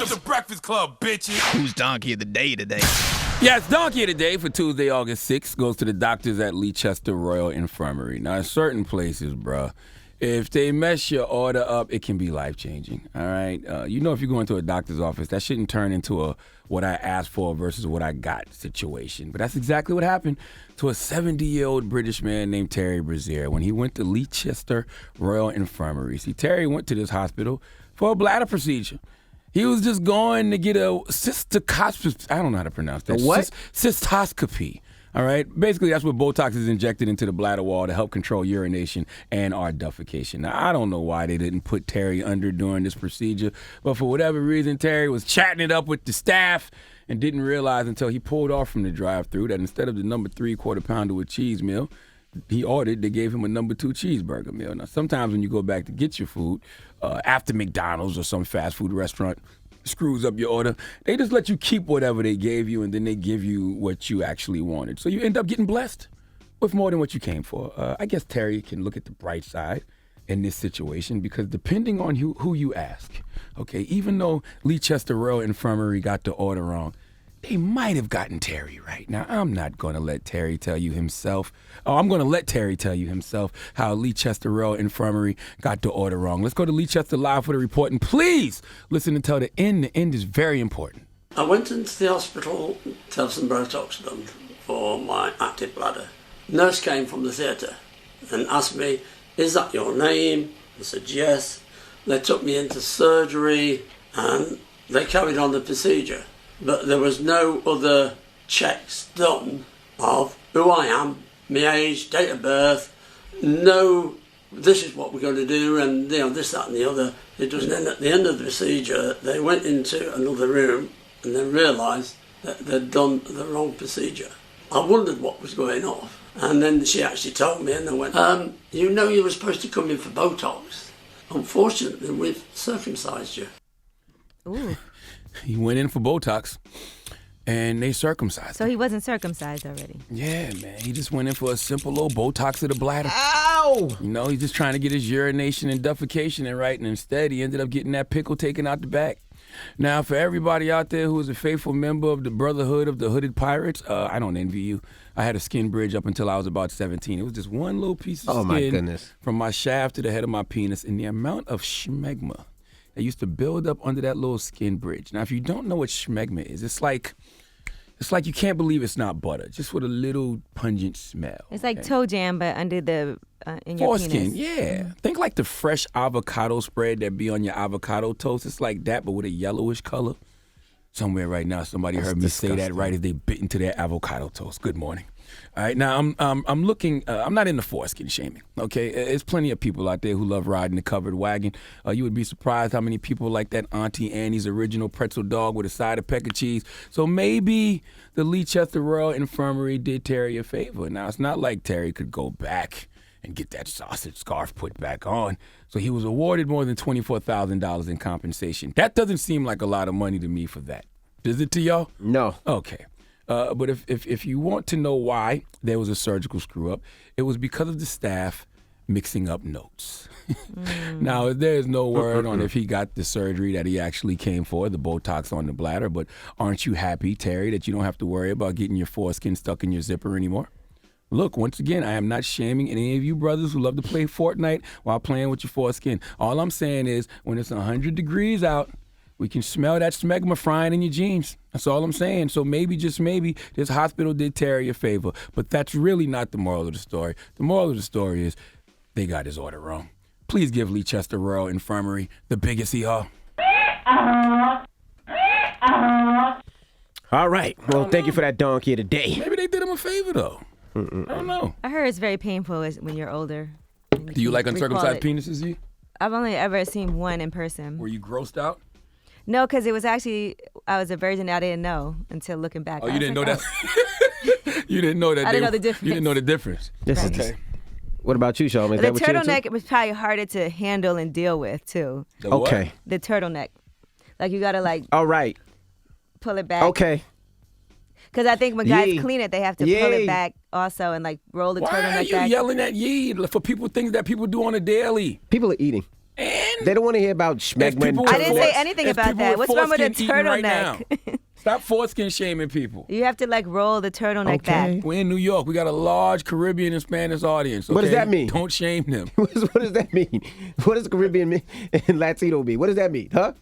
It's the Breakfast Club, bitches. Who's Donkey of the Day today? Yes, Donkey of the Day for Tuesday, August 6th goes to the doctors at Leicester Royal Infirmary. Now, in certain places, bruh, if they mess your order up, it can be life-changing, all right? You know, if you go into a doctor's office, that shouldn't turn into a what I asked for versus what I got situation. But that's exactly what happened to a 70-year-old British man named Terry Brazier when he went to Leicester Royal Infirmary. See, Terry went to this hospital for a bladder procedure. He was just going to get a cystoscopy. I don't know how to pronounce that. What? Cystoscopy. All right? Basically, that's what Botox is injected into the bladder wall to help control urination and or defecation. Now, I don't know why they didn't put Terry under during this procedure, but for whatever reason, Terry was chatting it up with the staff and didn't realize until he pulled off from the drive-thru that instead of the number 3 quarter pounder with cheese meal, he ordered, they gave him a number 2 cheeseburger meal. Now, sometimes when you go back to get your food, after McDonald's or some fast food restaurant screws up your order, they just let you keep whatever they gave you, and then they give you what you actually wanted. So you end up getting blessed with more than what you came for. I guess Terry can look at the bright side in this situation because depending on who you ask, okay, even though Leicester Royal Infirmary got the order wrong, they might have gotten Terry right. Now, I'm not going to let Terry tell you himself. Oh, I'm going to let Terry tell you himself how Leicester Royal Infirmary got the order wrong. Let's go to Leicester Live for the report. And please listen until the end. The end is very important. I went into the hospital to have some Botox done for my active bladder. Nurse came from the theatre and asked me, "Is that your name?" I said, "Yes." They took me into surgery and they carried on the procedure. But there was no other checks done of who I am, my age, date of birth, no, this is what we're going to do, and this, that and the other. It was then at the end of the procedure, they went into another room and then realised that they'd done the wrong procedure. I wondered what was going on. And then she actually told me, and I went, you were supposed to come in for Botox. Unfortunately, we've circumcised you. Ooh. He went in for Botox, and they circumcised So him. he wasn't circumcised already. Yeah, man. He just went in for a simple little Botox of the bladder. Ow! You know, he's just trying to get his urination and defecation in right, and instead he ended up getting that pickle taken out the back. Now, for everybody out there who is a faithful member of the Brotherhood of the Hooded Pirates, I don't envy you. I had a skin bridge up until I was about 17. It was just one little piece of skin my goodness. from my shaft to the head of my penis, and the amount of schmegma that used to build up under that little skin bridge. Now, if you don't know what schmegma is, it's like you can't believe it's not butter, just with a little pungent smell. It's like toe jam, but under the in your Foreskin, penis. yeah. Think like the fresh avocado spread that be on your avocado toast. It's like that, but with a yellowish color. Somewhere right now, somebody heard me say that right as they bit into their avocado toast. Good morning. All right, now I'm looking. I'm not into foreskin shaming. Okay, there's plenty of people out there who love riding the covered wagon. You would be surprised how many people like that Auntie Annie's original pretzel dog with a side of peck of cheese. So maybe the Leicester Royal Infirmary did Terry a favor. Now it's not like Terry could go back and get that sausage scarf put back on. So he was awarded more than $24,000 in compensation. That doesn't seem like a lot of money to me for that. Does it to y'all? No. Okay. But if you want to know why there was a surgical screw-up, it was because of the staff mixing up notes. Now, there's no word on if he got the surgery that he actually came for, the Botox on the bladder, but aren't you happy, Terry, that you don't have to worry about getting your foreskin stuck in your zipper anymore? Look, once again, I am not shaming any of you brothers who love to play Fortnite while playing with your foreskin. All I'm saying is when it's 100 degrees out, we can smell that smegma frying in your jeans. That's all I'm saying. So maybe, just maybe, this hospital did Terry a favor. But that's really not the moral of the story. The moral of the story is they got his order wrong. Please give Leicester Royal Infirmary the biggest y'all. All right. Well, thank you for that donkey of the day. Maybe they did him a favor, though. I don't know. I heard it's very painful when you're older. Do you like uncircumcised penises, Z? I've only ever seen one in person. Were you grossed out? No, because it was actually, I was a virgin. I didn't know until looking back. Oh, you didn't know that? You didn't know that? I didn't know the difference. You didn't know the difference. This Okay. is. What about you, Charlamagne? Is The that what you into? turtleneck was probably harder to handle and deal with, too. The what? Okay. The turtleneck. Like, you got to, All right. pull it back. Okay. Because I think when guys Yee. clean it, they have to pull Yee. it back also and, roll the Why are turtleneck you back. yelling at Yee for things that people do on a daily? People are eating. And They don't want to hear about schmegma. people I didn't say There's anything people about that. with What's wrong with a foreskin eating right now. turtleneck? Stop foreskin shaming people. You have to like roll the turtleneck Okay. back. We're in New York. We got a large Caribbean and Spanish audience. What does okay? that mean? Don't shame them. What does that mean? What does Caribbean mean and Latino mean? What does that mean? Huh?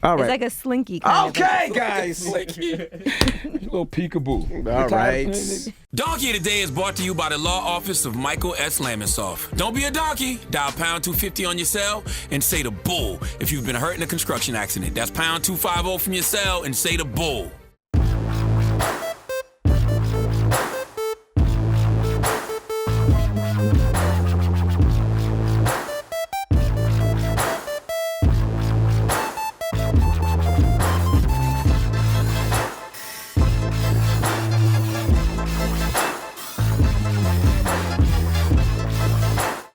All right. It's like a slinky kind of. Okay, guys. Little peekaboo. All right. Donkey of the Day is brought to you by the law office of Michael S. Lamonsoff. Don't be a donkey. Dial pound 250 on your cell and say the bull if you've been hurt in a construction accident. That's pound 250 from your cell and say the bull.